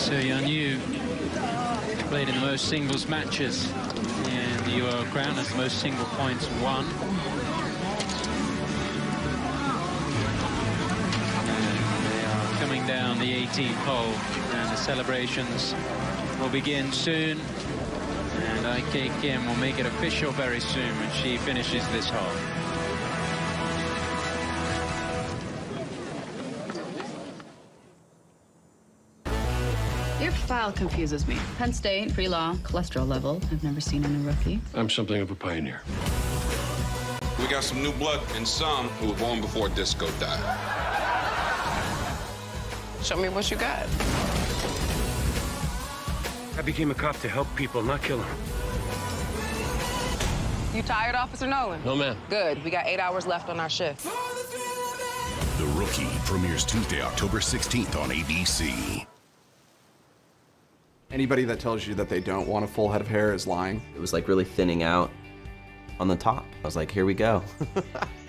So Jnpg played in the most singles matches in the UO Crown, has the most single points won. And they are coming down the 18th hole, and the celebrations will begin soon. And IK Kim will make it official very soon when she finishes this hole. Your file confuses me. Penn State, pre-law, cholesterol level. I've never seen in a rookie. I'm something of a pioneer. We got some new blood and some who were born before disco died. Show me what you got. I became a cop to help people, not kill them. You tired, Officer Nolan? No, ma'am. Good. We got 8 hours left on our shift. The Rookie premieres Tuesday, October 16th on ABC. Anybody that tells you that they don't want a full head of hair is lying. It was like really thinning out on the top. I was like, here we go.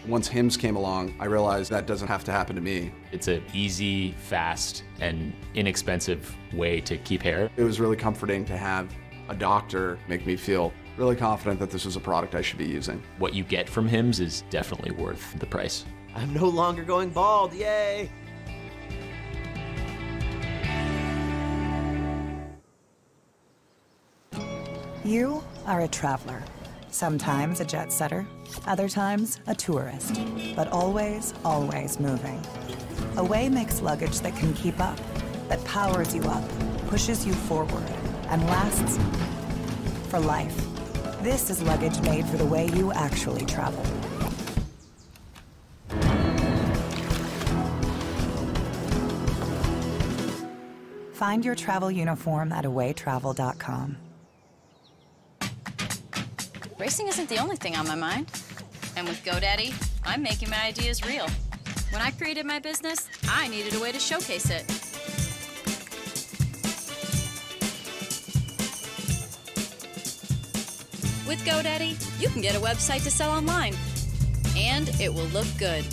Once Hims came along, I realized that doesn't have to happen to me. It's an easy, fast, and inexpensive way to keep hair. It was really comforting to have a doctor make me feel really confident that this was a product I should be using. What you get from Hims is definitely worth the price. I'm no longer going bald, yay! You are a traveler. Sometimes a jet setter, other times a tourist, but always, always moving. Away makes luggage that can keep up, that powers you up, pushes you forward, and lasts for life. This is luggage made for the way you actually travel. Find your travel uniform at awaytravel.com. Racing isn't the only thing on my mind. And with GoDaddy, I'm making my ideas real. When I created my business, I needed a way to showcase it. With GoDaddy, you can get a website to sell online, and it will look good.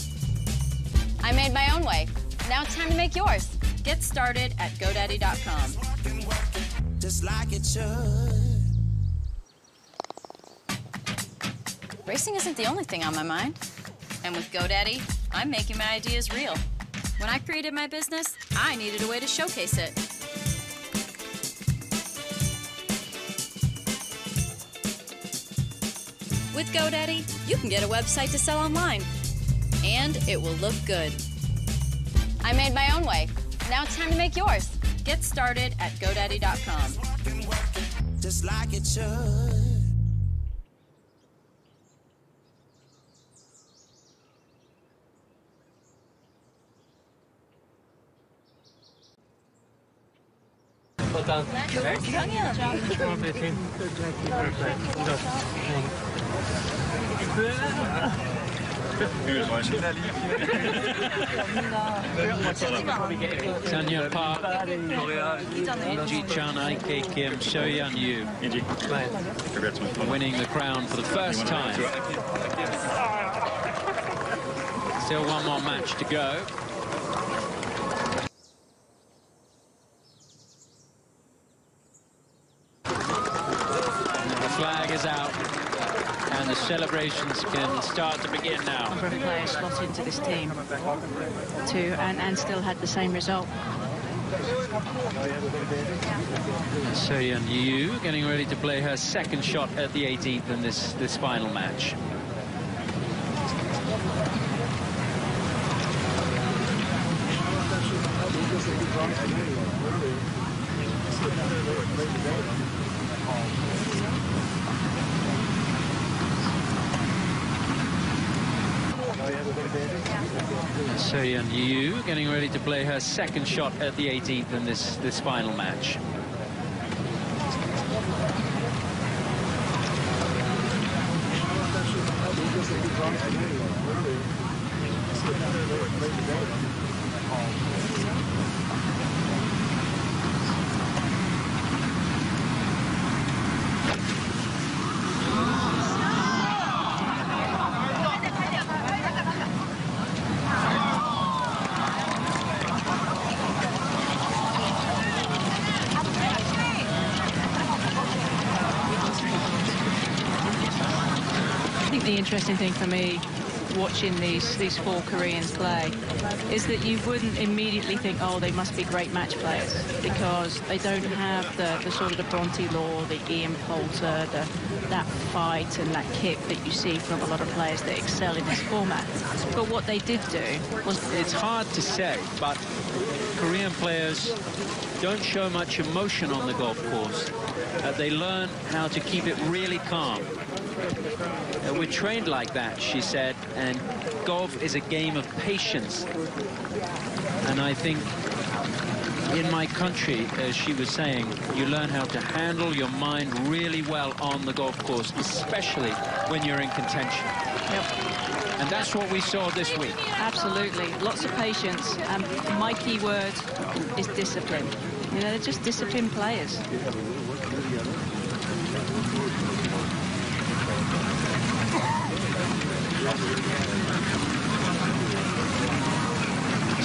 I made my own way. Now it's time to make yours. Get started at GoDaddy.com. Just like it should. Racing isn't the only thing on my mind. And with GoDaddy, I'm making my ideas real. When I created my business, I needed a way to showcase it. With GoDaddy, you can get a website to sell online, and it will look good. I made my own way. Now it's time to make yours. Get started at GoDaddy.com. Just like it should. Tanya Park, Ji-chan, IK Kim, So Jnpg winning the crown for the first time. Still one more match to go. The flag is out, and the celebrations can start to begin now. Number of players slot into this team too, and still had the same result. So Jnpg getting ready to play her second shot at the 18th in this final match. So Jnpg getting ready to play her second shot at the 18th in this final match. the interesting thing for me watching these four Koreans play is that you wouldn't immediately think, oh, they must be great match players, because they don't have the sort of the Bronte Law, the Ian Poulter, that fight and that kick that you see from a lot of players that excel in this format. But what they did do was... It's hard to say, but Korean players don't show much emotion on the golf course. They learn how to keep it really calm. We're trained like that, she said, and golf is a game of patience. And I think in my country, as she was saying, you learn how to handle your mind really well on the golf course, especially when you're in contention. Yep. And that's what we saw this week. Absolutely. Lots of patience. And my key word is discipline. You know, they're just disciplined players.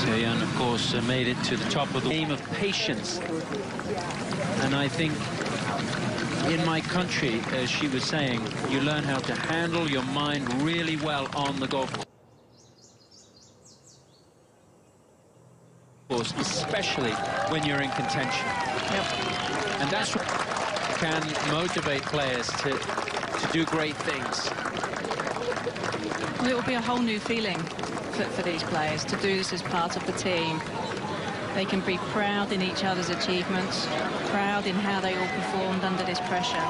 Taeyeon, of course, made it to the top of the game of patience. And I think in my country, as she was saying, you learn how to handle your mind really well on the golf course, especially when you're in contention. Yep. And that's what can motivate players to do great things. Well, it will be a whole new feeling for these players to do this as part of the team. They can be proud in each other's achievements, proud in how they all performed under this pressure.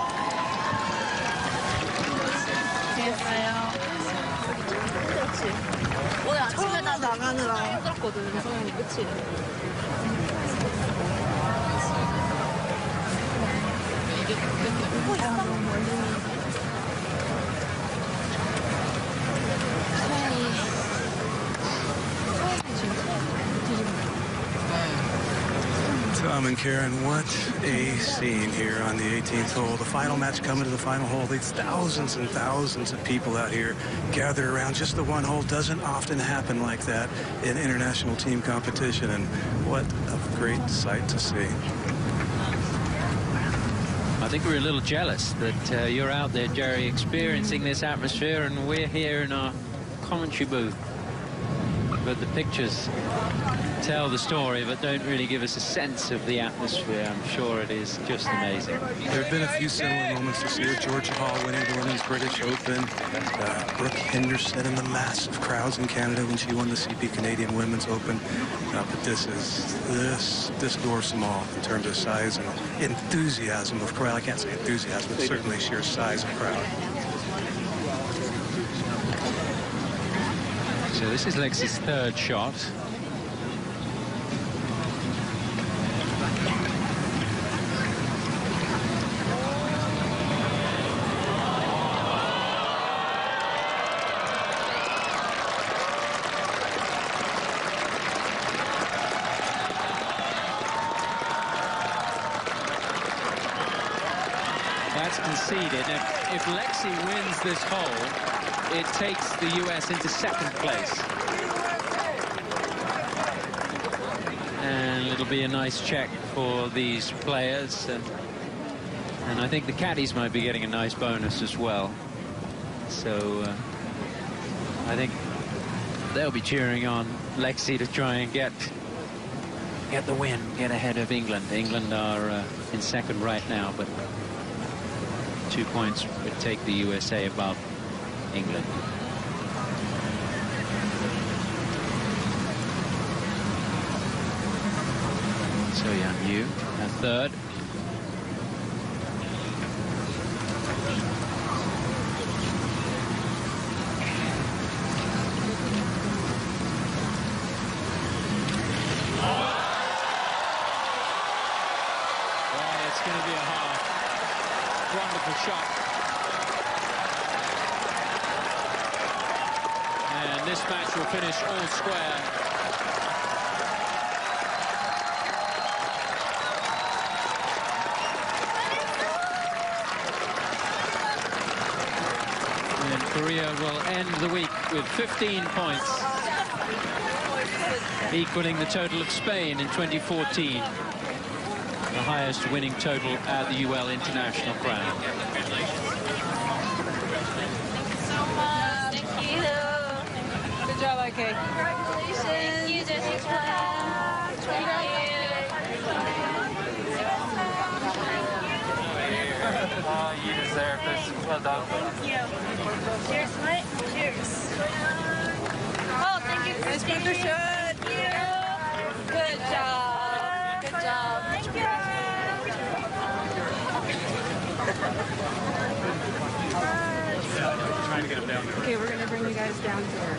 Tom and Karen, what a scene here on the 18th hole. The final match coming to the final hole. These thousands and thousands of people out here gathered around just the one hole. Doesn't often happen like that in international team competition, and what a great sight to see. I think we're a little jealous that you're out there, Jerry, experiencing this atmosphere, and we're here in our commentary booth. But the pictures tell the story, but don't really give us a sense of the atmosphere. I'm sure it is just amazing. There have been a few similar moments this year. Georgia Hall winning the Women's British Open. Brooke Henderson in the massive crowds in Canada when she won the CP Canadian Women's Open. But this dwarfs them all in terms of size and enthusiasm of crowd. I can't say enthusiasm, but certainly sheer size of crowd. So this is Lexi's third shot. That's conceded. If Lexi wins this hole, it takes the U.S. into second place. And it'll be a nice check for these players. And I think the caddies might be getting a nice bonus as well. So I think they'll be cheering on Lexi to try and get the win, get ahead of England. England are in second right now, but 2 points would take the USA above England. So Young Yu, a third. It's going to be a hard, wonderful shot. And this match will finish all square. And Korea will end the week with 15 points, equaling the total of Spain in 2014, the highest winning total at the UL International Crown. job, IK. Congratulations. Thank you, Jessica. You deserve this. Well done. Thank you. Cheers, mate. Cheers. Oh, thank you, Christine. Thank you. Good job. Good job. Thank you. Trying to get them down. Okay, we're going to bring you guys down here.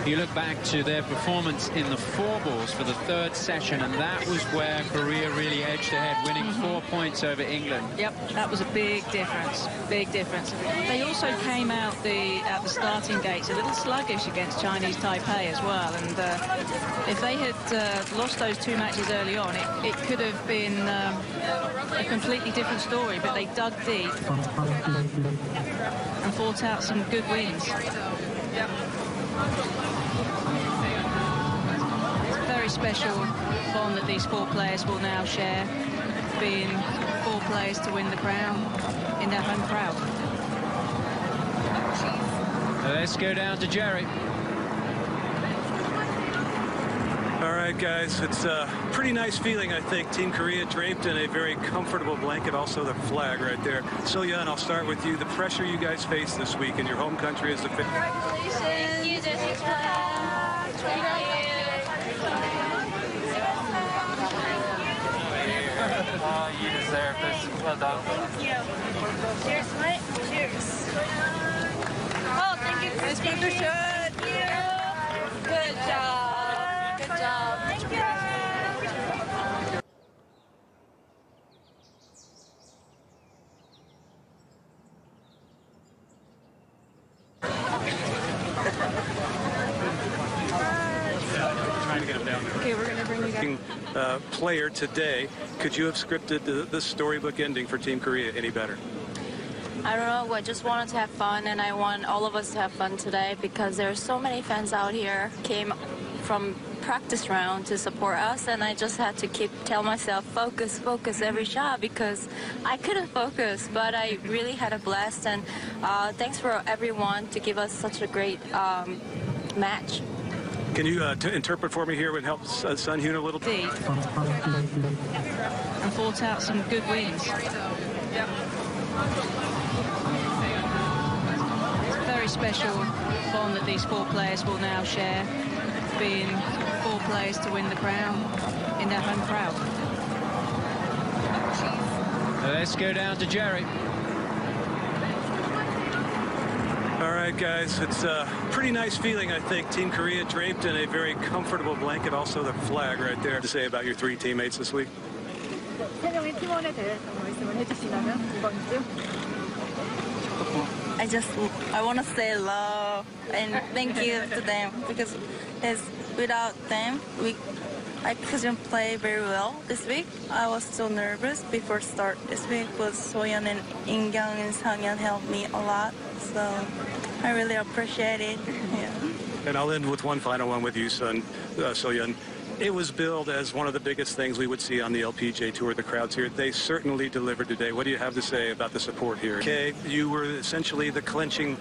You look back to their performance in the four balls for the third session, and that was where Korea really edged ahead, winning 4 points over England. Yep, that was a big difference. Big difference. They also came out at the starting gates a little sluggish against Chinese Taipei as well, and if they had lost those two matches early on, it could have been a completely different story, but they dug deep and fought out some good wins. It's a very special bond that these four players will now share, being four players to win the crown in their home crowd. Let's go down to Jerry. All right, guys, it's a pretty nice feeling, I think. Team Korea draped in a very comfortable blanket, also the flag right there. So-Yeon, I'll start with you. The pressure you guys face this week in your home country is the... Congratulations. Thank you, Jessica. You deserve this. Well done. Thank you. Cheers, mate. Cheers. Oh, thank you, Christine. Thank you. Good job. Good job. Thank you. Trying to get them down. Okay, we're going to bring you guys... player today, could you have scripted the storybook ending for Team Korea any better? I don't know, I just wanted to have fun, and I want all of us to have fun today because there are so many fans out here came from practice round to support us, and I just had to tell myself focus every shot because I couldn't focus, but I really had a blast, and thanks for everyone to give us such a great match. Can you interpret for me here and help Sun Hyun a little? Deep and fought out some good wins. It's a very special bond that these four players will now share, being four players to win the crown in their home crowd. Let's go down to Jerry. All right, guys, it's a pretty nice feeling, I think. Team Korea draped in a very comfortable blanket, also the flag right there. To say about your three teammates this week? I want to say love and thank you to them because without them, I couldn't play very well this week. I was so nervous before start this week, but So-Yeon and In-kyung and Sang-Yeon helped me a lot, so I really appreciate it. Yeah. And I'll end with one final one with you, So-Yeon. It was billed as one of the biggest things we would see on the LPGA Tour, the crowds here. They certainly delivered today. What do you have to say about the support here? Okay, you were essentially the clinching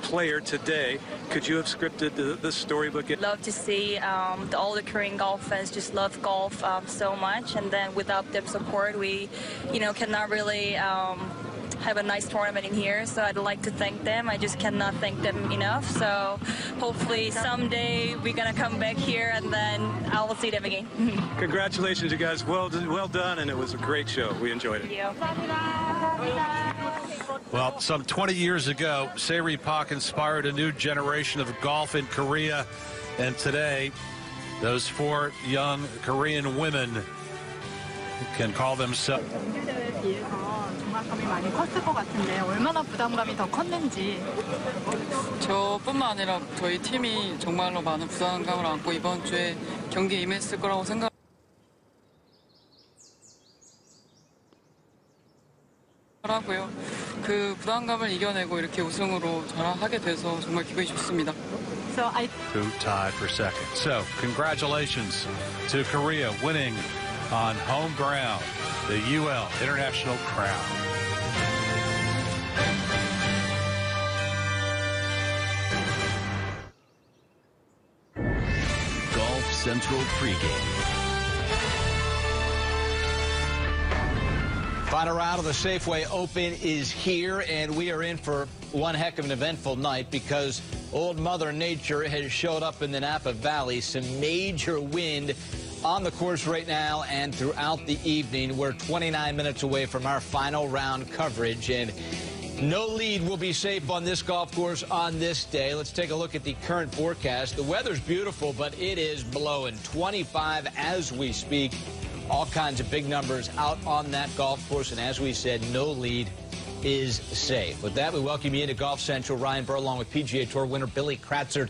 player today. Could you have scripted the storybook? Love to see all the Korean golf fans just love golf so much, and then without their support, we, cannot really have a nice tournament in here, so I'd like to thank them. I just cannot thank them enough, so hopefully someday we're gonna come back here and then I will see them again. Congratulations, you guys. Well done, and it was a great show. We enjoyed it. Well, some 20 years ago, Se-Ri Pak inspired a new generation of golf in Korea, and today those four young Korean women can call themselves. 부담감이 많이 컸을 것 같은데 얼마나 부담감이 더 컸는지. 저뿐만 아니라 저희 팀이 정말로 많은 부담감을 안고 이번 주에 경기에 임했을 거라고 생각하고요. 그 부담감을 이겨내고 이렇게 우승으로 하게 돼서 정말 기분이 좋습니다. Who tied for second. So, congratulations to Korea winning on home ground the UL International Crown. Central pregame. Final round of the Safeway Open is here, and we are in for one heck of an eventful night because old Mother Nature has showed up in the Napa Valley. Some major wind on the course right now and throughout the evening. We're 29 minutes away from our final round coverage, and no lead will be safe on this golf course on this day. Let's take a look at the current forecast. The weather's beautiful, but it is blowing 25 as we speak. All kinds of big numbers out on that golf course, and as we said, no lead is safe. With that, we welcome you into Golf Central. Ryan Burr along with PGA Tour winner Billy Kratzert.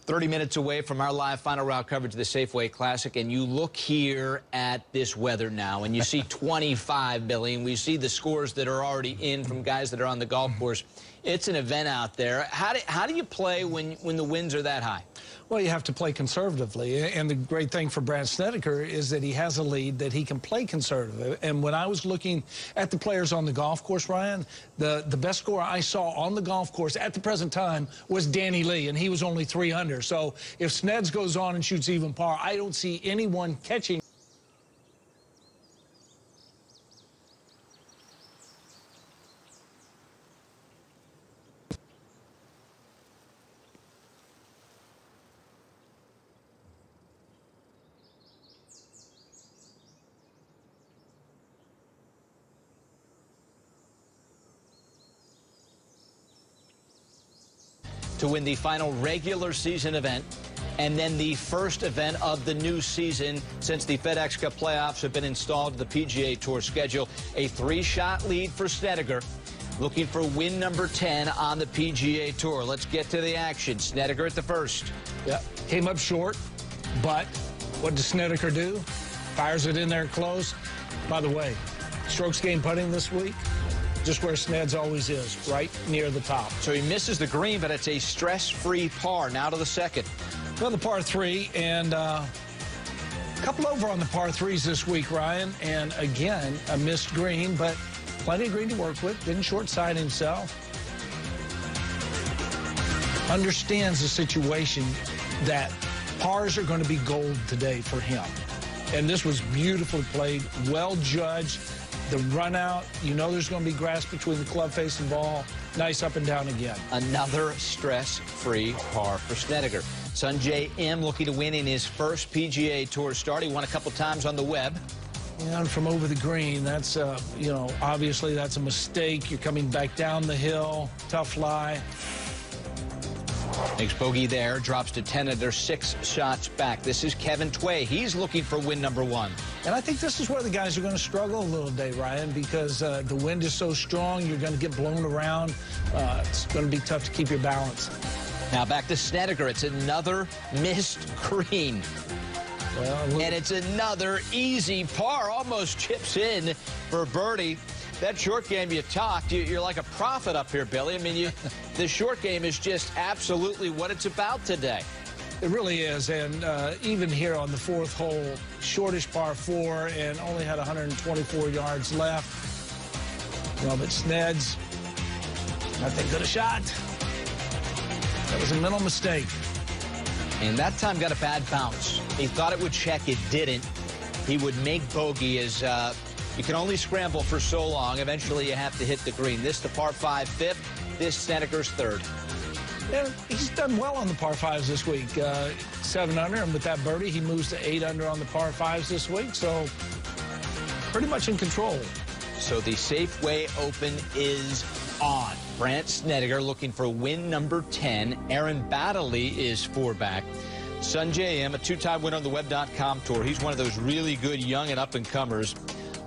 30 minutes away from our live final round coverage of the Safeway Classic, and you look here at this weather now, and you see 25, Billy, and we see the scores that are already in from guys that are on the golf course. It's an event out there. How do you play when the winds are that high? Well, you have to play conservatively, and the great thing for Brandt Snedeker is that he has a lead that he can play conservative. And when I was looking at the players on the golf course, Ryan, the best score I saw on the golf course at the present time was Danny Lee, and he was only 3 under. So if Sneds goes on and shoots even par, I don't see anyone catching. To win the final regular season event and then the first event of the new season since the FedEx Cup playoffs have been installed to the PGA Tour schedule. A 3-shot lead for Snedeker, looking for win number 10 on the PGA Tour. Let's get to the action. Snedeker at the first. Yeah, came up short, but what does Snedeker do? Fires it in there close. By the way, strokes gained putting this week, just where Sneds always is, right near the top. So he misses the green, but it's a stress-free par. Now to the second. Well, the par 3, and a couple over on the par 3s this week, Ryan. And again, a missed green, but plenty of green to work with. Didn't short side himself. Understands the situation that pars are going to be gold today for him. And this was beautifully played, well judged. The run out, you know there's going to be grass between the club face and ball. Nice up and down again. Another stress-free par for Snedeker. Sungjae Im looking to win in his first PGA Tour start. He won a couple times on the web. Yeah, and from over the green, that's, you know, obviously that's a mistake. You're coming back down the hill. Tough lie. Makes bogey there, drops to 10 under, 6 shots back. This is Kevin Tway. He's looking for win number 1. And I think this is where the guys are going to struggle a little today, Ryan, because the wind is so strong, you're going to get blown around. It's going to be tough to keep your balance. Now back to Snedeker. It's another missed green. Well, and it's another easy par. Almost chips in for birdie. That short game you talked, you're like a prophet up here, Billy. I mean, the short game is just absolutely what it's about today. It really is, and even here on the 4th hole, shortish par 4 and only had 124 yards left. Well, but Sneds, not that good a shot. That was a mental mistake. And that time got a bad bounce. He thought it would check, it didn't. He would make bogey as you can only scramble for so long. Eventually, you have to hit the green. This the par 5 5th. This Snedeker's 3rd. Yeah, he's done well on the par 5s this week. 7 under, and with that birdie, he moves to 8 under on the par 5s this week. So pretty much in control. So the Safeway Open is on. Brandt Snedeker looking for win number 10. Aaron Baddeley is 4 back. Sungjae Im, a 2-time winner on the Web.com Tour. He's one of those really good young and up-and-comers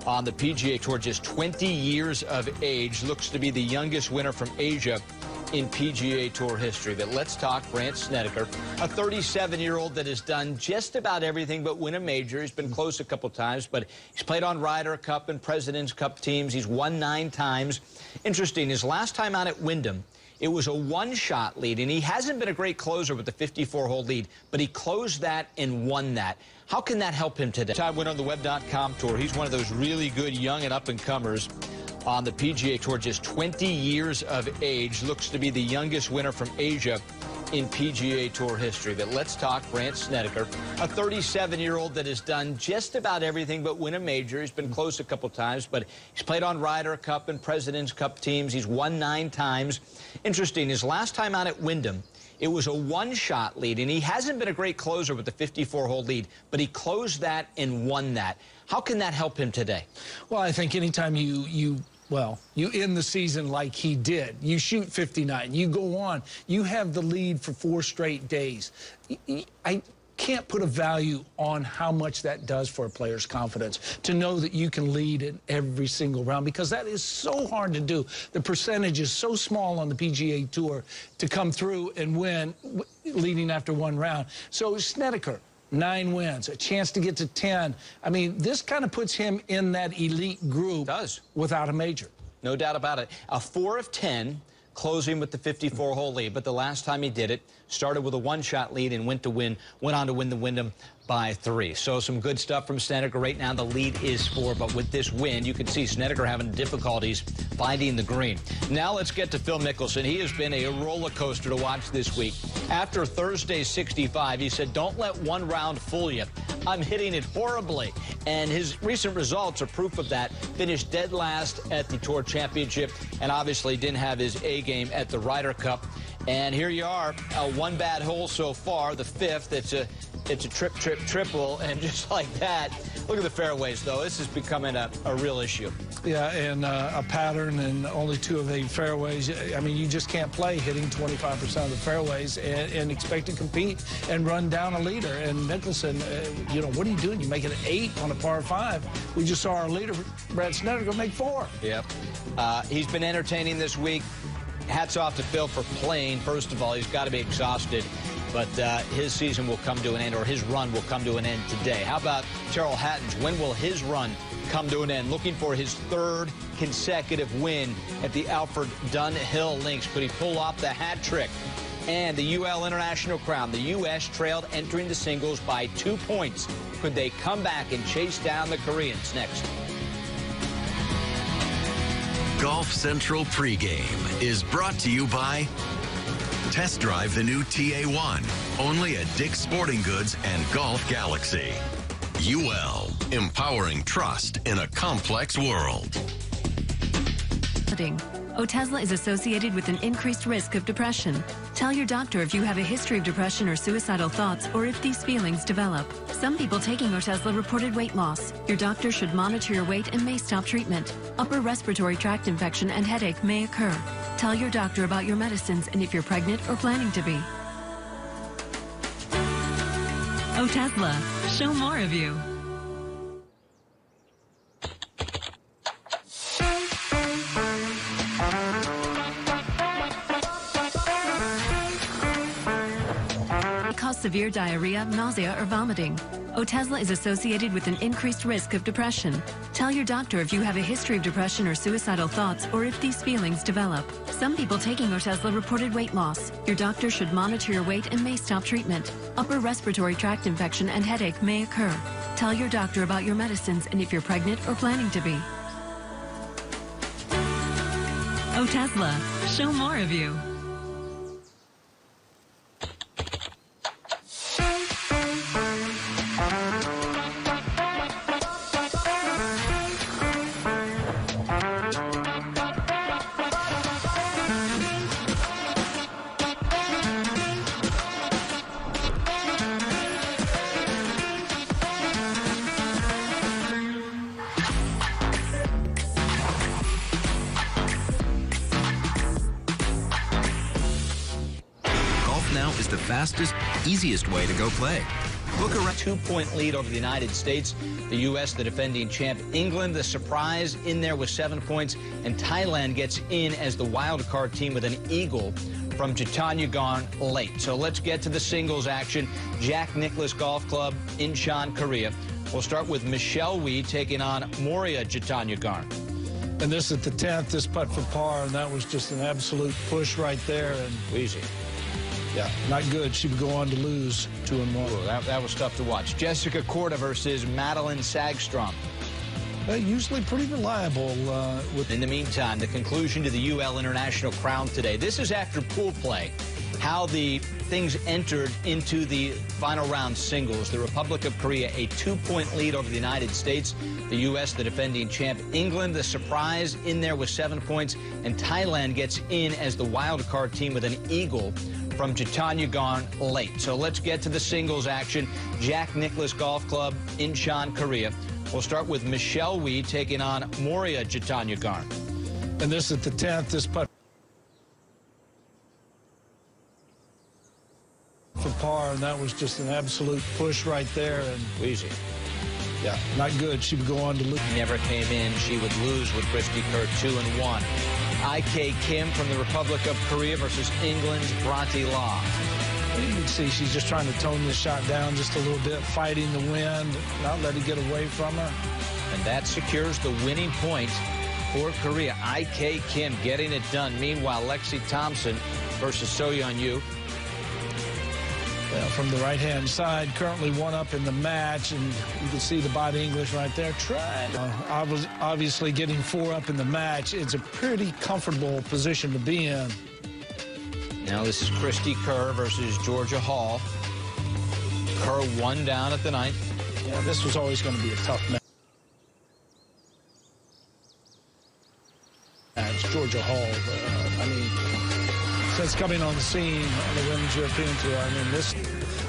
on the PGA Tour, just 20 years of age. Looks to be the youngest winner from Asia in PGA Tour history. But let's talk Brandt Snedeker, a 37-year-old that has done just about everything but win a major. He's been close a couple times, but he's played on Ryder Cup and President's Cup teams. He's won 9 times. Interesting, his last time out at Wyndham, it was a 1-shot lead, and he hasn't been a great closer with the 54-hole lead, but he closed that and won that. How can that help him today? Time winner on the Web.com Tour. He's one of those really good young and up-and-comers on the PGA Tour, just 20 years of age. Looks to be the youngest winner from Asia in PGA Tour history. But let's talk Brandt Snedeker, a 37-year-old that has done just about everything but win a major. He's been close a couple times, but he's played on Ryder Cup and President's Cup teams. He's won 9 times. Interesting, his last time out at Wyndham, it was a one-shot lead, and he hasn't been a great closer with the 54-hole lead, but he closed that and won that. How can that help him today? Well, I think anytime you end the season like he did, you shoot 59, you go on, you have the lead for 4 straight days. I can't put a value on how much that does for a player's confidence to know that you can lead in every single round, because that is so hard to do. The percentage is so small on the PGA Tour to come through and win leading after 1 round. So Snedeker, 9 wins, a chance to get to 10. I mean, this kind of puts him in that elite group. It does. Without a major. No doubt about it. A 4 of 10, closing with the 54-hole lead, but the last time he did it, started with a 1-shot lead and went on to win the Wyndham by 3. So some good stuff from Snedeker. Right now the lead is 4, but with this win, you can see Snedeker having difficulties finding the green. Now let's get to Phil Mickelson. He has been a roller coaster to watch this week. After Thursday's 65, he said, "Don't let 1 round fool you. I'm hitting it horribly." And his recent results are proof of that. Finished dead last at the Tour Championship and obviously didn't have his A game at the Ryder Cup. And here you are, 1 bad hole so far, the 5th. It's a triple, and just like that, look at the fairways, though. This is becoming a real issue. Yeah, and a pattern and only 2 of 8 fairways. I mean, you just can't play hitting 25% of the fairways and expect to compete and run down a leader. And Mickelson, you know, what are you doing? You make it 8 on a par 5. We just saw our leader, Brandt Snedeker, make 4. Yep. He's been entertaining this week. Hats off to Phil for playing. First of all, he's got to be exhausted, but his season will come to an end, or his run will come to an end today. How about Tyrrell Hatton's? When will his run come to an end? Looking for his 3rd consecutive win at the Alfred Dunhill Links. Could he pull off the hat trick? And the UL International Crown. The U.S. trailed entering the singles by 2 points. Could they come back and chase down the Koreans? Next. Golf Central pregame is brought to you by Test drive the new TA1, only at Dick's Sporting Goods and Golf Galaxy. UL, empowering trust in a complex world. Otezla is associated with an increased risk of depression. Tell your doctor if you have a history of depression or suicidal thoughts, or if these feelings develop. Some people taking Otezla reported weight loss. Your doctor should monitor your weight and may stop treatment. Upper respiratory tract infection and headache may occur. Tell your doctor about your medicines and if you're pregnant or planning to be. Otezla, show more of you. Severe diarrhea, nausea, or vomiting. Otezla is associated with an increased risk of depression. Tell your doctor if you have a history of depression or suicidal thoughts, or if these feelings develop. Some people taking Otezla reported weight loss. Your doctor should monitor your weight and may stop treatment. Upper respiratory tract infection and headache may occur. Tell your doctor about your medicines and if you're pregnant or planning to be. Otezla, show more of you. Fastest, easiest way to go play. Look around. 2-point lead over the United States. The U.S., the defending champ. England, the surprise, in there with 7 points. And Thailand gets in as the wild card team with an eagle from Jnpg late. So let's get to the singles action. Jack Nicklaus Golf Club, Incheon, Korea. We'll start with Michelle Wie taking on Moria Jnpg. And this at the 10th, this putt for par, and that was just an absolute push right there. And easy. Yeah, not good. She would go on to lose 2-1. Ooh, that was tough to watch. Jessica Korda versus Madeline Sagstrom. Usually pretty reliable. In the meantime, the conclusion to the UL International Crown today. This is after pool play. how the things entered into the final round singles. The Republic of Korea, a 2-point lead over the United States. The U.S., the defending champ. England, the surprise, in there with 7 points. And Thailand gets in as the wild card team with an eagle from Jnpg late. So let's get to the singles action. Jack Nicklaus Golf Club, Incheon, Korea. We'll start with Michelle Wee taking on Moria Jnpg. And this is the 10th. This putt for par, and that was just an absolute push right there. And easy. Yeah, not good. She would go on to lose. Never came in. She would lose with Christy Kerr 2-1. IK Kim from the Republic of Korea versus England's Bronte Law. You can see she's just trying to tone this shot down just a little bit, fighting the wind, not let it get away from her. And that secures the winning point for Korea. IK Kim getting it done. Meanwhile, Lexi Thompson versus So-Yeon Yu. Well, from the right-hand side, currently 1 up in the match, and you can see the body English right there trying. I was obviously getting 4 up in the match. It's a pretty comfortable position to be in. Now this is Christy Kerr versus Georgia Hall. Kerr 1 down at the 9th. Yeah, this was always going to be a tough match. It's Georgia Hall. I mean, since coming on the scene on the Women's European Tour, I mean,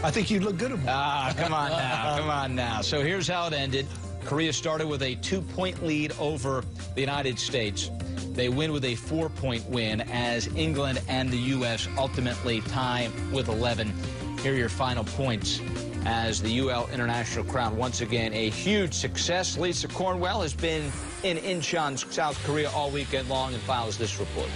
I think you look good about it. Ah, come on now, come on now. So here's how it ended. Korea started with a 2-point lead over the United States. They win with a 4-point win as England and the U.S. ultimately tie with 11. Here are your final points as the UL International Crown, once again, a huge success. Lisa Cornwell has been in Incheon, South Korea all weekend long and files this report.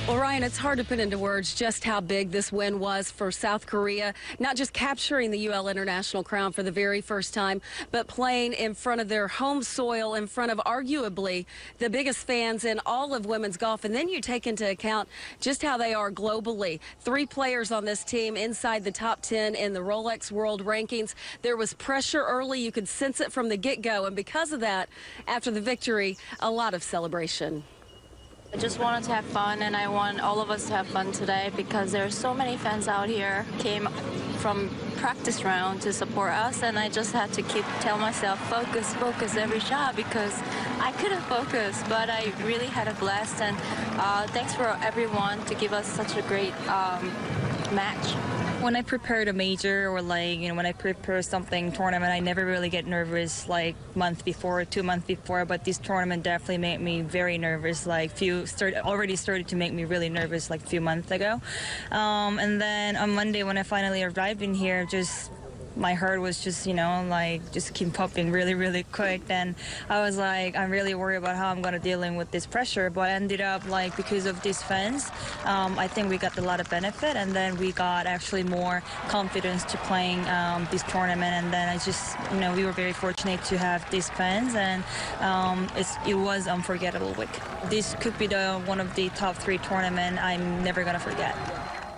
Well, Ryan, it's hard to put into words just how big this win was for South Korea, not just capturing the UL International Crown for the very first time, but playing in front of their home soil, in front of arguably the biggest fans in all of women's golf. And then you take into account just how they are globally. 3 players on this team inside the top 10 in the Rolex World Rankings. There was pressure early. You could sense it from the get-go. And because of that, after the victory, a lot of celebration. I just wanted to have fun, and I want all of us to have fun today because there are so many fans out here came from practice round to support us, and I just had to tell myself, focus, focus every shot because I couldn't focus, but I really had a blast, and thanks for everyone to give us such a great match. When I prepared a major or when I prepare something tournament, I never really get nervous like month before, 2 months before, but this tournament definitely made me very nervous. Already started to make me really nervous like a few months ago. And then on Monday when I finally arrived in here, my heart was just keep pumping really, really quick. Then I was like, I'm really worried about how I'm going to deal with this pressure. But I ended up, because of these fans, I think we got a lot of benefit. And then we got actually more confidence to playing this tournament. And then we were very fortunate to have these fans. And it was unforgettable week. This could be one of the top 3 tournaments I'm never going to forget.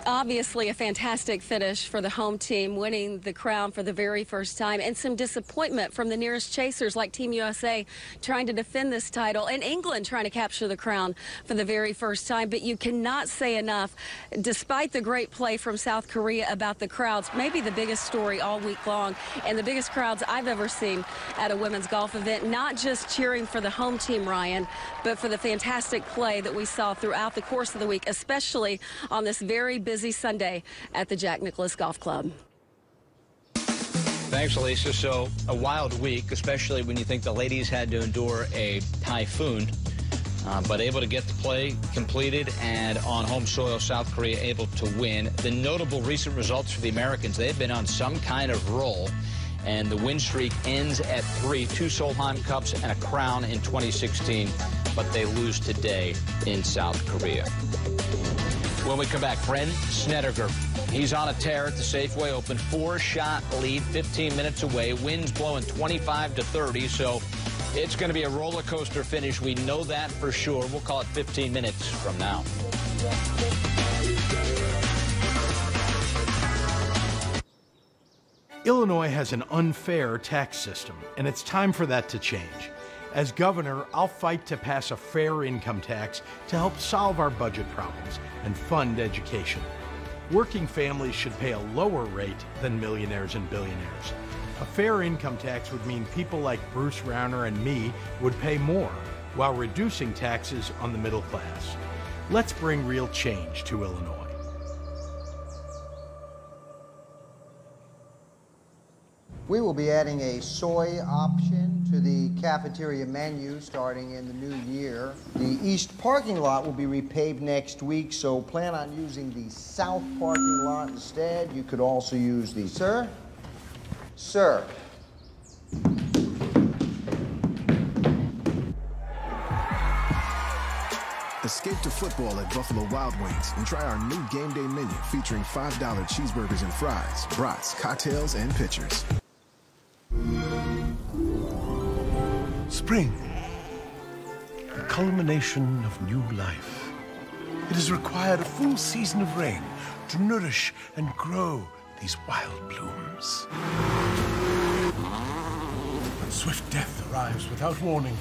Obviously a fantastic finish for the home team, winning the crown for the very first time, and some disappointment from the nearest chasers like Team USA trying to defend this title, and England trying to capture the crown for the very first time. But you cannot say enough, despite the great play from South Korea, about the crowds. Maybe the biggest story all week long, and the biggest crowds I've ever seen at a women's golf event, not just cheering for the home team, Ryan, but for the fantastic play that we saw throughout the course of the week, especially on this very busy Sunday at the Jack Nicklaus Golf Club. Thanks, Lisa. So a wild week, especially when you think the ladies had to endure a typhoon, but able to get the play completed, and on home soil, South Korea able to win. The notable recent results for the Americans, they've been on some kind of roll, and the win streak ends at 3, 2 Solheim Cups and a crown in 2016, but they lose today in South Korea. When we come back, Brent Snedeker, he's on a tear at the Safeway Open, 4-shot lead, 15 minutes away, winds blowing 25 to 30, so it's going to be a roller coaster finish. We know that for sure. We'll call it 15 minutes from now. Illinois has an unfair tax system, and it's time for that to change. As governor, I'll fight to pass a fair income tax to help solve our budget problems and fund education. Working families should pay a lower rate than millionaires and billionaires. A fair income tax would mean people like Bruce Rauner and me would pay more, while reducing taxes on the middle class. Let's bring real change to Illinois. We will be adding a soy option to the cafeteria menu starting in the new year. The east parking lot will be repaved next week, so plan on using the south parking lot instead. You could also use the... Sir? Sir. Escape to football at Buffalo Wild Wings and try our new game day menu featuring $5 cheeseburgers and fries, brats, cocktails, and pitchers. Spring, the culmination of new life. It has required a full season of rain to nourish and grow these wild blooms. But swift death arrives without warning.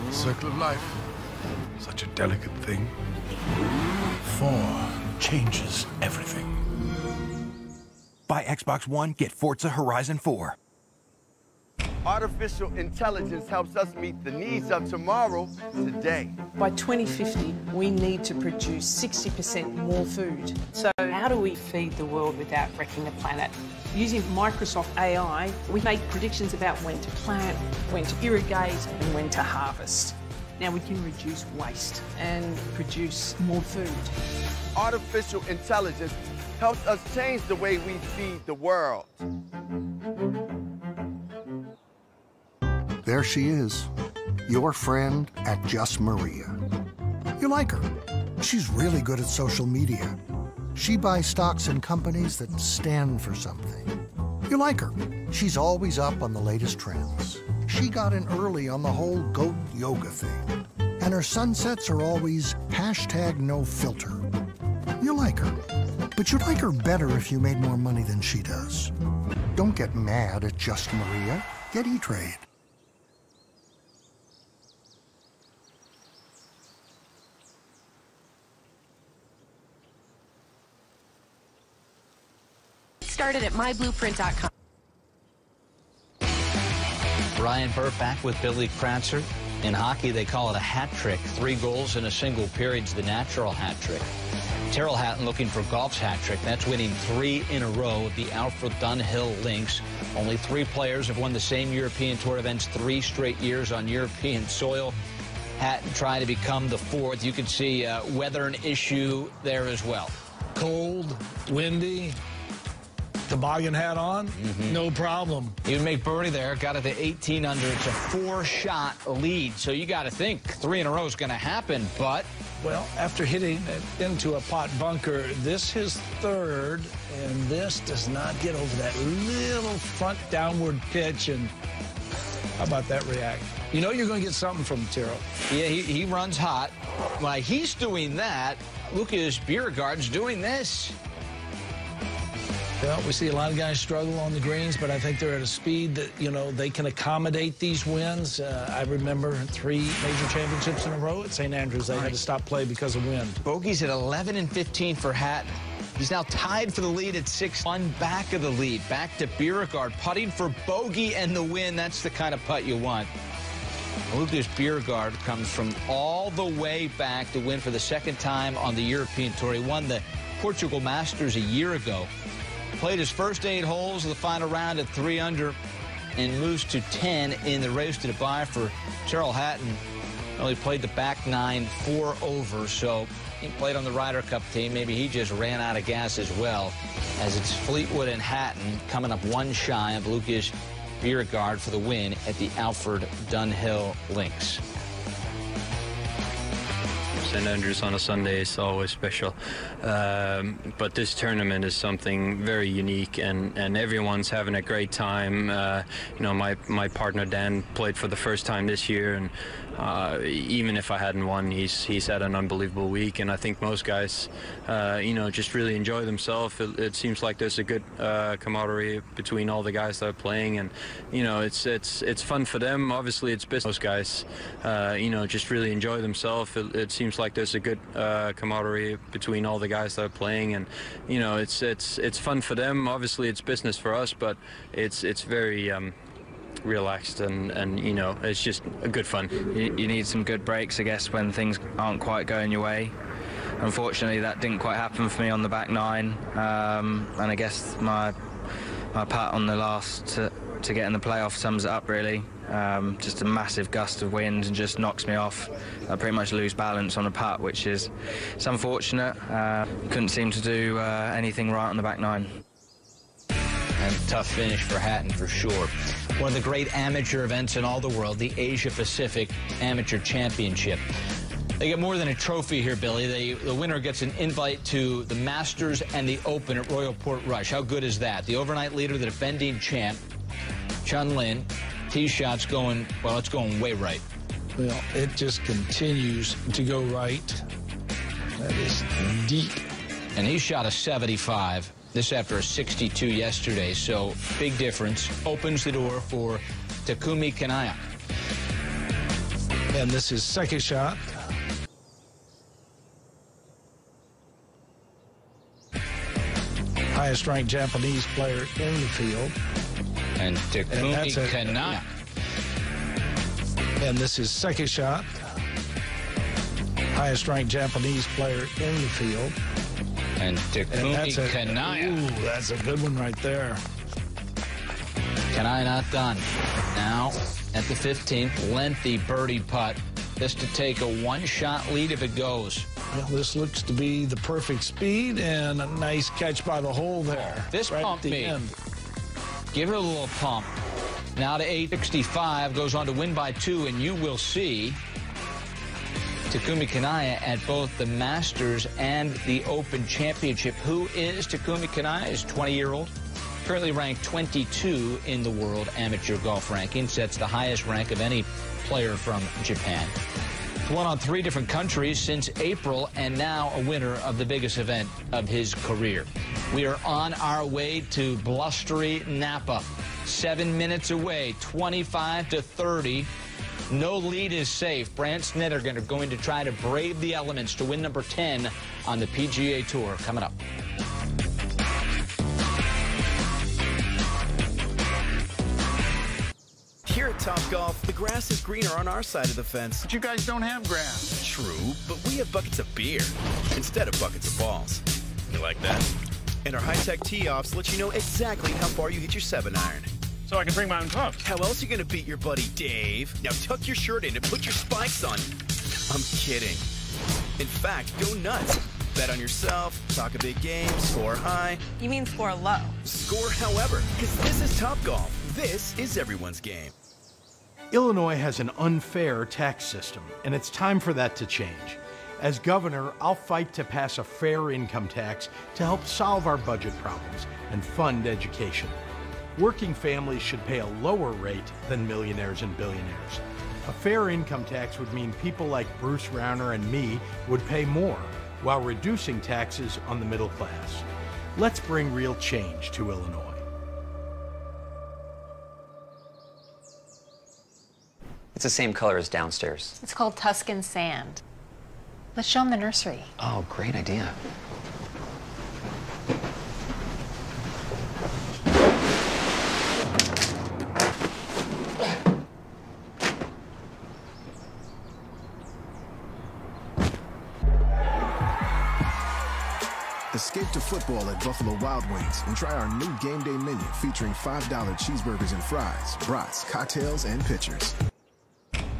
The circle of life, such a delicate thing. 4 changes everything. Buy Xbox One, get Forza Horizon 4. Artificial intelligence helps us meet the needs of tomorrow, today. By 2050, we need to produce 60% more food. So how do we feed the world without wrecking the planet? Using Microsoft AI, we make predictions about when to plant, when to irrigate, and when to harvest. Now we can reduce waste and produce more food. Artificial intelligence helps us change the way we feed the world. There she is, your friend at Just Maria. You like her. She's really good at social media. She buys stocks in companies that stand for something. You like her. She's always up on the latest trends. She got in early on the whole goat yoga thing. And her sunsets are always #NoFilter. You like her. But you'd like her better if you made more money than she does. Don't get mad at Just Maria. Get E-Trade. Started at myblueprint.com. Ryan Burke back with Billy Kratzer. In hockey, they call it a hat trick. 3 goals in a single period's the natural hat trick. Terrell Hatton looking for golf's hat trick. That's winning 3 in a row at the Alfred Dunhill Links. Only 3 players have won the same European Tour events 3 straight years on European soil. Hatton trying to become the 4th. You can see weather an issue there as well. Cold, windy. Toboggan hat on, no problem. You make birdie there, got it to 18 under. It's a 4-shot lead, so you got to think 3 in a row is going to happen, but... Well, after hitting it into a pot bunker, this his 3rd, and this does not get over that little front downward pitch, and how about that react? You know you're going to get something from Tyrrell. Yeah, he runs hot. While he's doing that, Lucas Bjerregaard's doing this. Well, we see a lot of guys struggle on the greens, but I think they're at a speed that, you know, they can accommodate these wins. I remember 3 major championships in a row at St. Andrews. They had to stop play because of wind. Bogey's at 11 and 15 for Hatton. He's now tied for the lead at 6, 1 back of the lead. Back to Bjerregaard, putting for bogey and the win. That's the kind of putt you want. Lucas Bjerregaard comes from all the way back to win for the 2nd time on the European Tour. He won the Portugal Masters a year ago. Played his first 8 holes of the final round at 3 under and moves to 10 in the race to Dubai for Terrell Hatton. Well, he played the back 9, 4 over, so he played on the Ryder Cup team. Maybe he just ran out of gas as well, as it's Fleetwood and Hatton coming up 1 shy of Lucas Bjerregaard for the win at the Alfred Dunhill Links. St Andrews on a Sunday is always special. But this tournament is something very unique, and everyone's having a great time. You know, my partner Dan played for the first time this year, and even if I hadn't won, he's had an unbelievable week, and I think most guys, you know, just really enjoy themselves. It seems like there's a good camaraderie between all the guys that are playing, and you know, it's fun for them. Obviously, it's business. Most guys, you know, just really enjoy themselves. It seems like there's a good camaraderie between all the guys that are playing, and you know, it's fun for them. Obviously, it's business for us, but it's very relaxed, and you know, it's just a good fun. You need some good breaks, I guess, when things aren't quite going your way. Unfortunately, that didn't quite happen for me on the back nine, and I guess my putt on the last to get in the playoff sums it up, really. Just a massive gust of wind and just knocks me off. I pretty much lose balance on a putt, which is unfortunate. Couldn't seem to do anything right on the back nine. And tough finish for Hatton, for sure. One of the great amateur events in all the world, the Asia Pacific Amateur Championship. They get more than a trophy here, Billy. The winner gets an invite to the Masters and the Open at Royal Portrush. How good is that? The overnight leader, the defending champ, Chun Lin, tee shots going, well, it's going way right. Well, it just continues to go right. That is deep. And he shot a 75. This after a 62 yesterday, so big difference. Opens the door for Takumi Kanaya. And this is second shot. Highest ranked Japanese player in the field. And Takumi Kanaya. And this is second shot. Highest ranked Japanese player in the field. And Takumi Kanaya. Ooh, that's a good one right there. Kanaya not done. Now at the 15th, lengthy birdie putt. This to take a one-shot lead if it goes. Well, this looks to be the perfect speed and a nice catch by the hole there. This right pumped at the me. end. Give it a little pump. Now to 865, goes on to win by 2, and you will see Takumi Kanaya at both the Masters and the Open Championship. Who is Takumi Kanaya? Is 20-year-old. Currently ranked 22 in the world amateur golf ranking. Sets the highest rank of any player from Japan. Won on 3 different countries since April, and now a winner of the biggest event of his career. We are on our way to blustery Napa. 7 minutes away, 25-30. No lead is safe. Brandt Snedeker going to try to brave the elements to win number 10 on the PGA Tour. Coming up. Here at Topgolf, the grass is greener on our side of the fence. But you guys don't have grass. True, but we have buckets of beer instead of buckets of balls. You like that? And our high-tech tee-offs let you know exactly how far you hit your 7-iron. So I can bring my own clubs. How else are you going to beat your buddy Dave? Now tuck your shirt in and put your spikes on. I'm kidding. In fact, go nuts. Bet on yourself, talk a big game, score high. You mean score low? Score however, because this is Topgolf. This is everyone's game. Illinois has an unfair tax system, and it's time for that to change. As governor, I'll fight to pass a fair income tax to help solve our budget problems and fund education. Working families should pay a lower rate than millionaires and billionaires. A fair income tax would mean people like Bruce Rauner and me would pay more, while reducing taxes on the middle class. Let's bring real change to Illinois. It's the same color as downstairs. It's called Tuscan sand. Let's show them the nursery. Oh, great idea. Escape to football at Buffalo Wild Wings and try our new game day menu featuring $5 cheeseburgers and fries, brats, cocktails, and pitchers.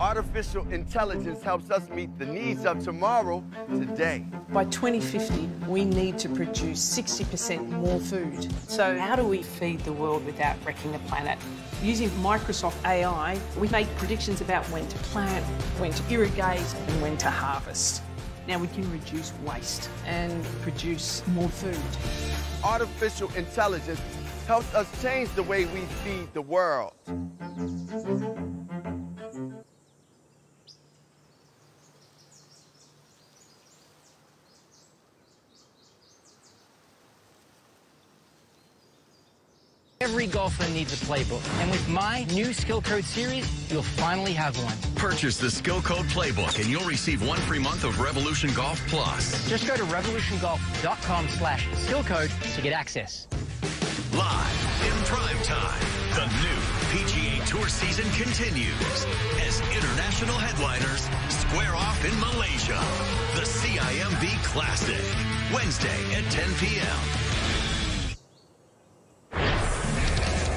Artificial intelligence helps us meet the needs of tomorrow, today. By 2050, we need to produce 60% more food. So how do we feed the world without wrecking the planet? Using Microsoft AI, we make predictions about when to plant, when to irrigate, and when to harvest. Now we can reduce waste and produce more food. Artificial intelligence helps us change the way we feed the world. Every golfer needs a playbook, and with my new Skill Code series, you'll finally have one. Purchase the Skill Code Playbook, and you'll receive 1 free month of Revolution Golf Plus. Just go to revolutiongolf.com/skillcode to get access. Live in prime time, the new PGA Tour season continues as international headliners square off in Malaysia. The CIMB Classic, Wednesday at 10 p.m.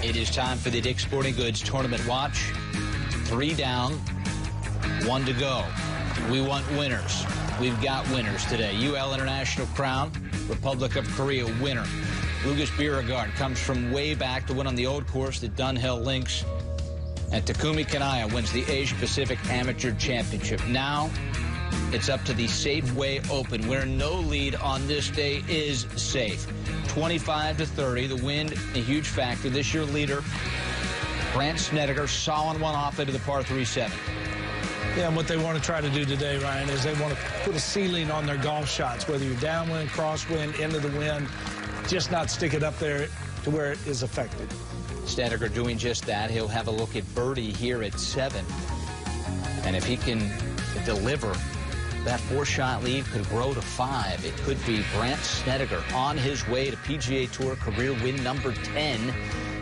It is time for the Dick's Sporting Goods Tournament Watch. 3 down, 1 to go. We want winners. We've got winners today. UL International Crown, Republic of Korea winner. Lucas Bjerregaard comes from way back to win on the old course, the Dunhill Links. And Takumi Kanaya wins the Asia Pacific Amateur Championship. Now, it's up to the Safeway Open, where no lead on this day is safe. 25-30, the wind a huge factor. This year leader, Brandt Snedeker, sawing one off into the par 3-7. Yeah, and what they want to try to do today, Ryan, is they want to put a ceiling on their golf shots, whether you're downwind, crosswind, into the wind, just not stick it up there to where it is effective. Snedeker doing just that. He'll have a look at birdie here at 7. And if he can deliver, that 4-shot lead could grow to 5. It could be Brandt Snedeker on his way to PGA Tour career win number 10,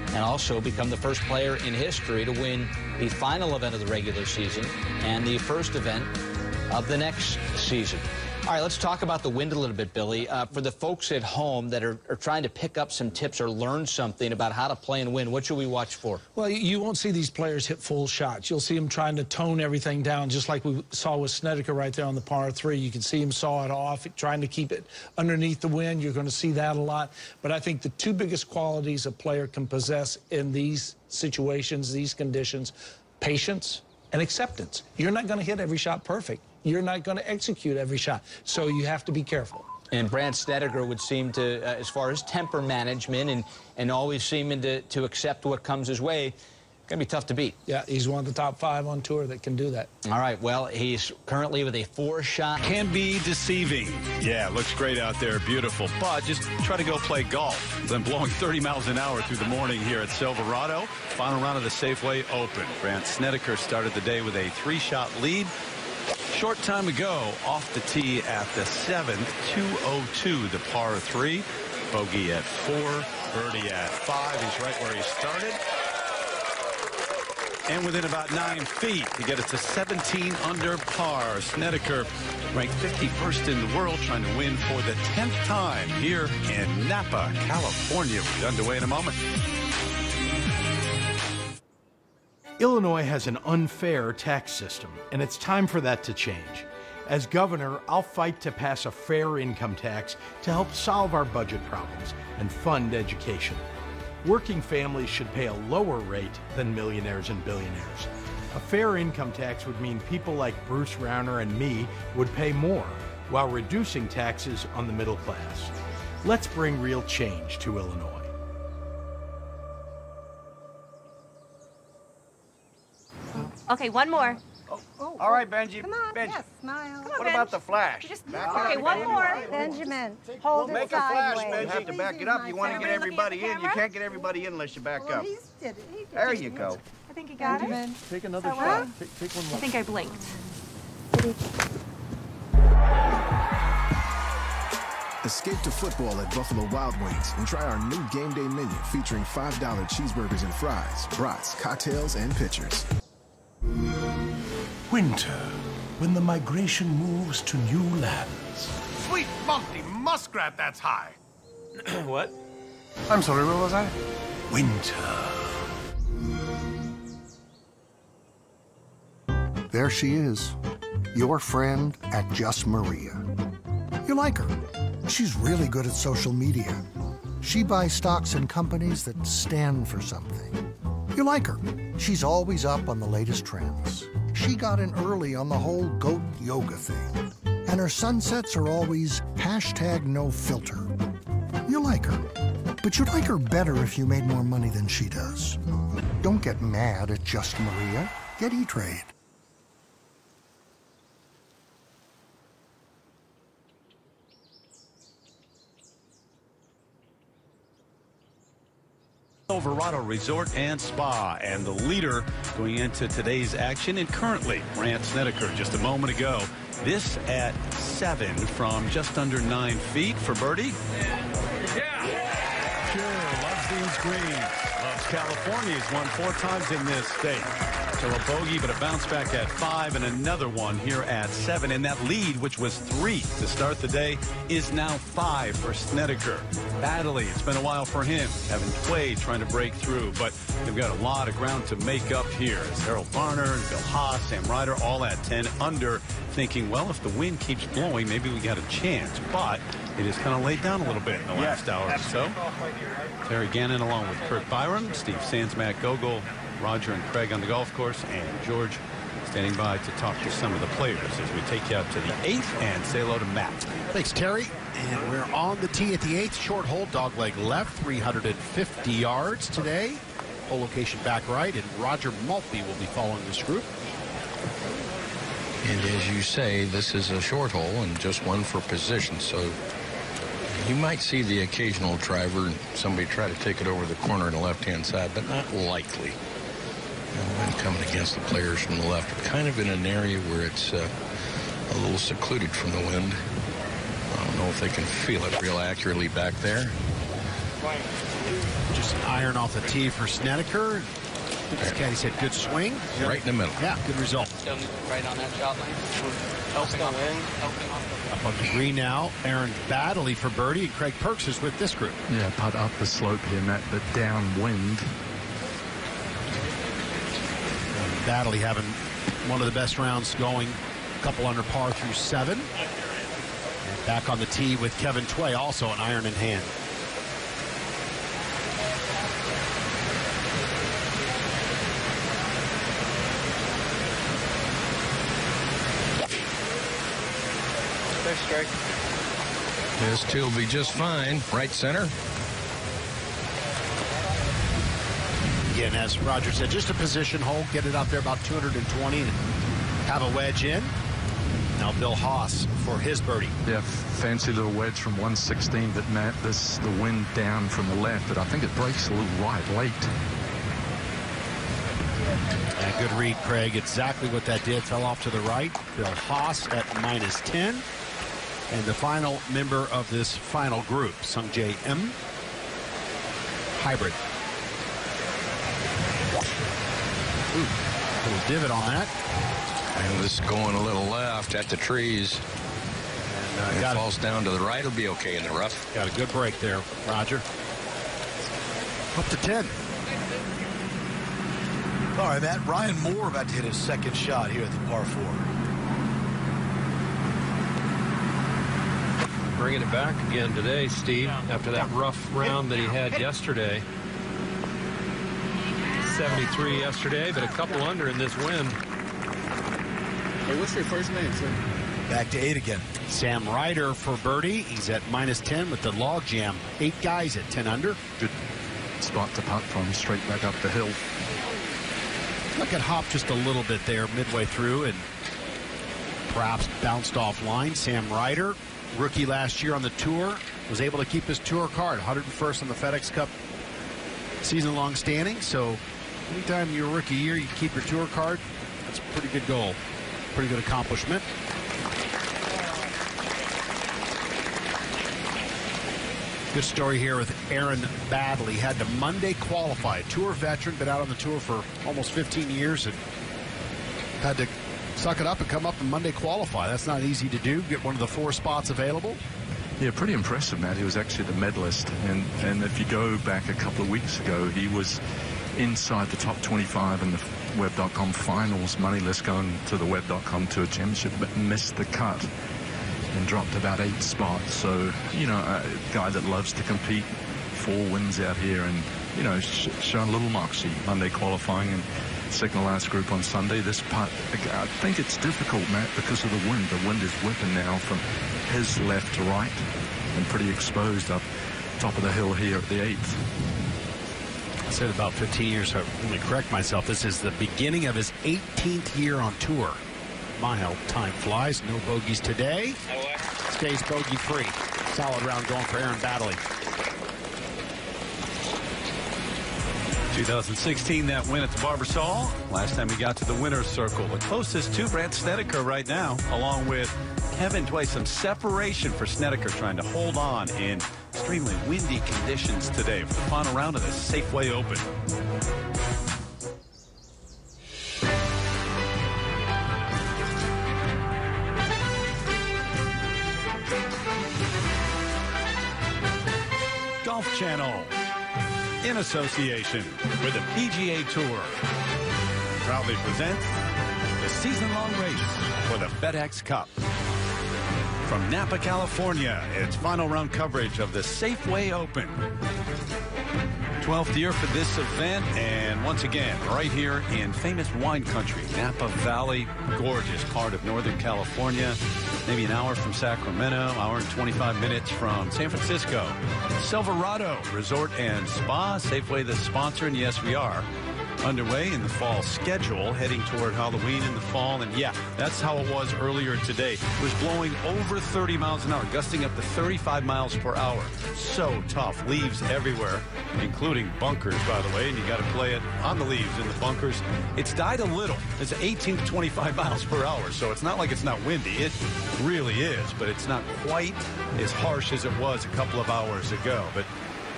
and also become the first player in history to win the final event of the regular season and the first event of the next season. All right, let's talk about the wind a little bit, Billy. For the folks at home that are trying to pick up some tips or learn something about how to play and win, what should we watch for? Well, you won't see these players hit full shots. You'll see them trying to tone everything down, just like we saw with Snedeker right there on the par 3. You can see him saw it off, trying to keep it underneath the wind. You're going to see that a lot. But I think the 2 biggest qualities a player can possess in these situations, these conditions, patience and acceptance. You're not going to hit every shot perfect. You're not going to execute every shot, so you have to be careful. And Brandt Snedeker would seem to, as far as temper management and always seeming to accept what comes his way, going to be tough to beat. Yeah, he's one of the top 5 on tour that can do that. All right, well, he's currently with a 4-shot. Can be deceiving. Yeah, looks great out there, beautiful. But just try to go play golf. Then blowing 30 miles an hour through the morning here at Silverado. Final round of the Safeway Open. Brandt Snedeker started the day with a 3-shot lead. Short time ago, off the tee at the 7th, 202, the par 3. Bogey at 4, birdie at 5. He's right where he started. And within about 9 feet to get it to 17 under par. Snedeker ranked 51st in the world, trying to win for the 10th time here in Napa, California. We'll be underway in a moment. Illinois has an unfair tax system, and it's time for that to change. As governor, I'll fight to pass a fair income tax to help solve our budget problems and fund education. Working families should pay a lower rate than millionaires and billionaires. A fair income tax would mean people like Bruce Rauner and me would pay more, while reducing taxes on the middle class. Let's bring real change to Illinois. Okay, one more. All right, Benji. Come on, Benji. yes, smile. Come on, What about Benj. the flash? Okay, one more. Benjamin, hold it Make a flash, sideways. Benji. You have to back it up. You want to get everybody in. You can't get everybody in unless you back up. There you go. I think you got it. Take another That shot. one? Take one I more. think I blinked. Escape to football at Buffalo Wild Wings and try our new game day menu featuring $5 cheeseburgers and fries, brats, cocktails, and pitchers. Winter, when the migration moves to new lands. Sweet Monty muskrat, that's high. What? I'm sorry, where was I? Winter. There she is, your friend at Just Maria. You like her. She's really good at social media. She buys stocks in companies that stand for something. You like her. She's always up on the latest trends. She got in early on the whole goat yoga thing. And her sunsets are always #NoFilter. You like her, but you'd like her better if you made more money than she does. Don't get mad at Just Maria. Get E-Trade. Silverado Resort and Spa, and the leader going into today's action, and currently Brant Snedeker just a moment ago. This at 7 from just under 9 feet for birdie. Sure, loves these greens. Loves California. He's won 4 times in this state. So a bogey, but a bounce back at 5, and another one here at 7. And that lead, which was 3 to start the day, is now 5 for Snedeker. Badly, it's been a while for him. Kevin Tway trying to break through, but they've got a lot of ground to make up here. As Harold Varner and Bill Haas, Sam Ryder, all at 10 under, thinking, well, if the wind keeps blowing, maybe we got a chance. But it is kind of laid down a little bit in the last hour or so. Terry Gannon along with Kurt Byron, Steve Sands, Matt Gogol, Roger and Craig on the golf course, and George standing by to talk to some of the players as we take you out to the 8th and say hello to Matt. Thanks, Terry. And we're on the tee at the 8th. Short hole, dogleg left, 350 yards today. Hole location back right, and Roger Maltby will be following this group. And as you say, this is a short hole and just one for position, so you might see the occasional driver, somebody try to take it over the corner on the left-hand side, but not likely. And coming against the players from the left, kind of in an area where it's a little secluded from the wind. I don't know if they can feel it real accurately back there. Just iron off the tee for Snedeker. This caddy said good swing. Right in the middle. Yeah, good result. Right on that shot lane. Helping on wind. Up on the green now, Aaron Baddeley for birdie, and Craig Perks is with this group. Yeah, putt up the slope here, Matt, but downwind. Baddeley having one of the best rounds going, a couple under par through 7. And back on the tee with Kevin Tway, also an iron in hand. Strike. This too will be just fine. Right center. Again, as Roger said, just a position hole. Get it out there about 220 and have a wedge in. Now Bill Haas for his birdie. Yeah, fancy little wedge from 116, but Matt, this the wind down from the left, but I think it breaks a little right late. And good read, Craig. Exactly what that did. Fell off to the right. Bill Haas at -10. And the final member of this final group, Sungjae M. Hybrid. Ooh, little divot on that. And this going a little left at the trees. And it falls down to the right. It'll be okay in the rough. Got a good break there, Roger. Up to 10. All right, Matt. Ryan Moore about to hit his second shot here at the par 4. Bringing it back again today, Steve, after that rough round that he had yesterday. 73 yesterday, but a couple under in this wind. Hey, what's your first name, sir? Back to 8 again. Sam Ryder for birdie. He's at -10 with the log jam. 8 guys at 10 under. Good spot to putt from, straight back up the hill. Look at hop just a little bit there midway through and perhaps bounced offline. Sam Ryder, rookie last year on the tour, was able to keep his tour card, 101st on the FedEx Cup season-long standing. So anytime you're a rookie year, you keep your tour card. That's a pretty good goal, pretty good accomplishment. Good story here with Aaron Baddeley. Had to Monday qualify. Tour veteran, been out on the tour for almost 15 years and had to suck it up and come up and Monday qualify. That's not easy to do. Get one of the 4 spots available. Yeah, pretty impressive, Matt. He was actually the medalist. And if you go back a couple of weeks ago, he was inside the top 25 in the Web.com finals money list going to the Web.com Tour Championship, but missed the cut and dropped about 8 spots. So, you know, a guy that loves to compete, 4 wins out here and, you know, showing a little moxie Monday qualifying and second to last group on Sunday. This putt, I think it's difficult, Matt, because of the wind. The wind is whipping now from his left to right and pretty exposed up top of the hill here at the 8th. I said about 15 years. Let me correct myself. This is the beginning of his 18th year on tour. My how time flies. No bogeys today. Stays bogey free. Solid round going for Aaron Baddeley. 2016, that win at the Barbasol. Last time he got to the winner's circle. The closest to Brandt Snedeker right now, along with Kevin Tway. Some separation for Snedeker, trying to hold on in extremely windy conditions today for the final round of the Safeway Open. Golf Channel, in association with the PGA Tour, proudly presents the season-long race for the FedEx Cup. From Napa, California, it's final round coverage of the Safeway Open. 12th year for this event, and once again, right here in famous wine country, Napa Valley, gorgeous part of Northern California. Maybe an hour from Sacramento, hour and 25 minutes from San Francisco. Silverado Resort and Spa, Safeway the sponsor, and yes, we are underway in the fall schedule, heading toward Halloween in the fall. And yeah, that's how it was earlier today. It was blowing over 30 miles an hour, gusting up to 35 miles per hour. So tough. Leaves everywhere, including bunkers, by the way, and you got to play it on the leaves in the bunkers. It's died a little. It's 18 to 25 miles per hour, so it's not like it's not windy. It really is, but it's not quite as harsh as it was a couple of hours ago. But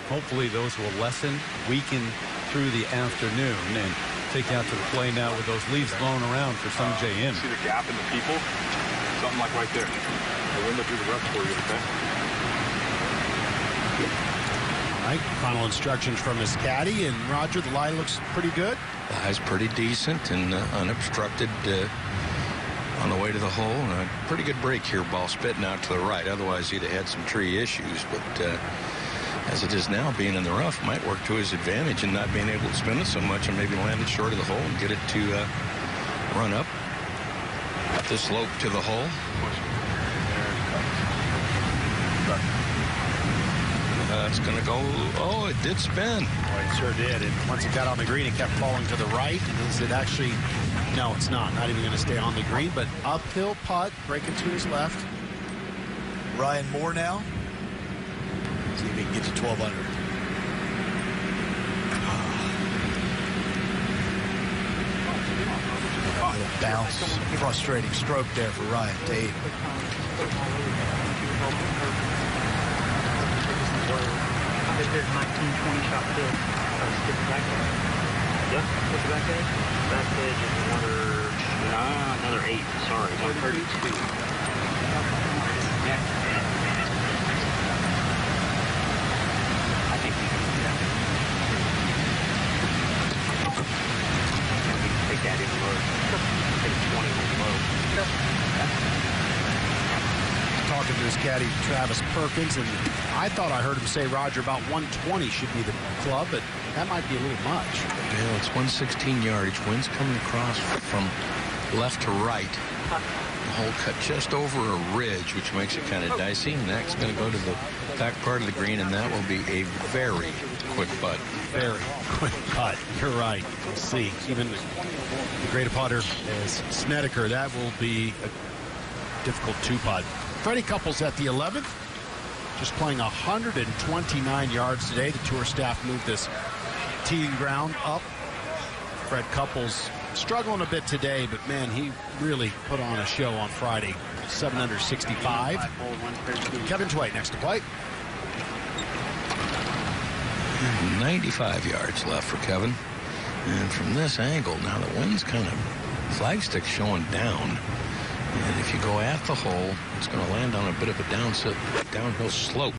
hopefully those will lessen, weaken through the afternoon, and take you out to the play now with those leaves blowing around for some JM. See the gap in the people? Something like right there. The wind will do the rest for you, okay? All right, final instructions from his caddy, and Roger, the lie looks pretty good. The lie's pretty decent and unobstructed on the way to the hole. And a pretty good break here, ball spitting out to the right. Otherwise, he'd have had some tree issues, but as it is now, being in the rough might work to his advantage and not being able to spin it so much and maybe land it short of the hole and get it to run up the slope to the hole. It's going to go, oh, it did spin. Oh, it sure did. And once it got on the green, it kept falling to the right. And is it actually, no, it's not. Not even going to stay on the green, but uphill putt, breaking to his left. Ryan Moore now. See if he can get to 12 under. A little bounce, frustrating stroke there for Ryan Tate. There's 19, 20 shot field. Skip the back edge. Yeah, what's the back edge? Back edge is another 8. Sorry, 132. Yeah. I think we can do that. Take that in low. Take 20 in low. Talking to his caddy, Travis Perkins, and I thought I heard him say, Roger, about 120 should be the club, but that might be a little much. Yeah, it's 116 yardage. Wind's coming across from left to right. The hole cut just over a ridge, which makes it kind of dicey, and that's going to go to the back part of the green, and that will be a very quick putt. Very quick putt. You're right. We'll see. Even the greater putter is Snedeker. That will be a difficult 2-putt. Freddie Couples at the 11th, just playing 129 yards today. The tour staff moved this teeing ground up. Fred Couples struggling a bit today, but man, he really put on a show on Friday. 7 under 65. Kevin Tway next to play. 95 yards left for Kevin. And from this angle, now the wind's kind of flagstick showing down. And if you go at the hole, it's going to land on a bit of a downhill slope.